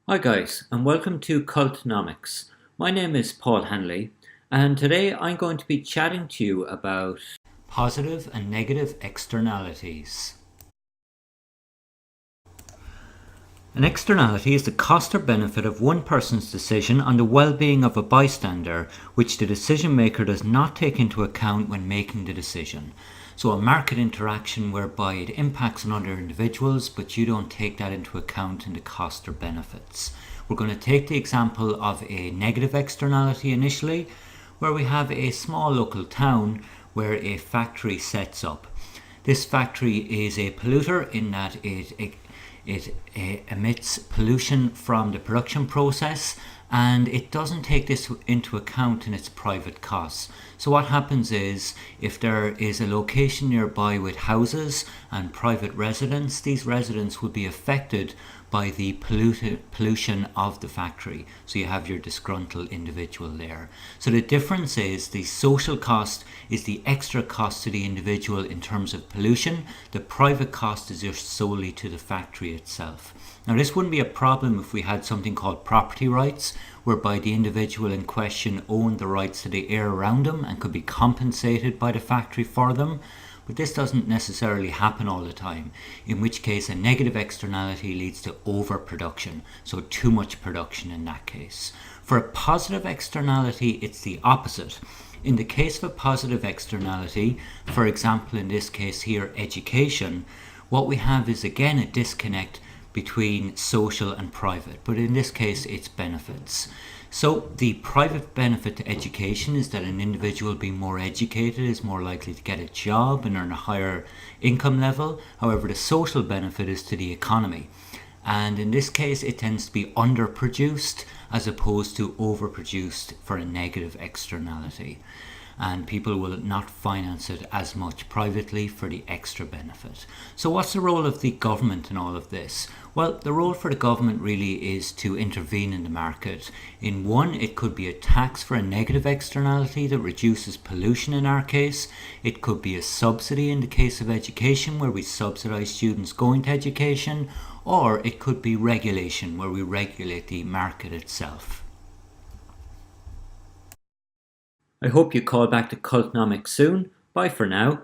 Hi guys, and welcome to Cultnomics. My name is Paul Hanley, and today I'm going to be chatting to you about positive and negative externalities. An externality is the cost or benefit of one person's decision on the well-being of a bystander, which the decision maker does not take into account when making the decision. So a market interaction whereby it impacts on other individuals, but you don't take that into account in the cost or benefits. We're going to take the example of a negative externality initially, where we have a small local town where a factory sets up. This factory is a polluter in that it emits pollution from the production process, and it doesn't take this into account in its private costs. So what happens is, if there is a location nearby with houses and private residents, these residents would be affected by the pollution of the factory. So you have your disgruntled individual there. So the difference is the social cost is the extra cost to the individual in terms of pollution. The private cost is just solely to the factory itself. Now this wouldn't be a problem if we had something called property rights, whereby the individual in question owned the rights to the air around them and could be compensated by the factory for them. But this doesn't necessarily happen all the time, in which case a negative externality leads to overproduction, so too much production in that case. For a positive externality, it's the opposite. In the case of a positive externality, for example in this case here, education, what we have is again a disconnect between social and private, but in this case it's benefits. So the private benefit to education is that an individual being more educated is more likely to get a job and earn a higher income level. However, the social benefit is to the economy. And in this case, it tends to be underproduced as opposed to overproduced for a negative externality. And people will not finance it as much privately for the extra benefit. So what's the role of the government in all of this? Well, the role for the government really is to intervene in the market. In one, it could be a tax for a negative externality that reduces pollution in our case. It could be a subsidy in the case of education, where we subsidize students going to education. Or it could be regulation, where we regulate the market itself. I hope you call back to Cultnomics soon. Bye for now.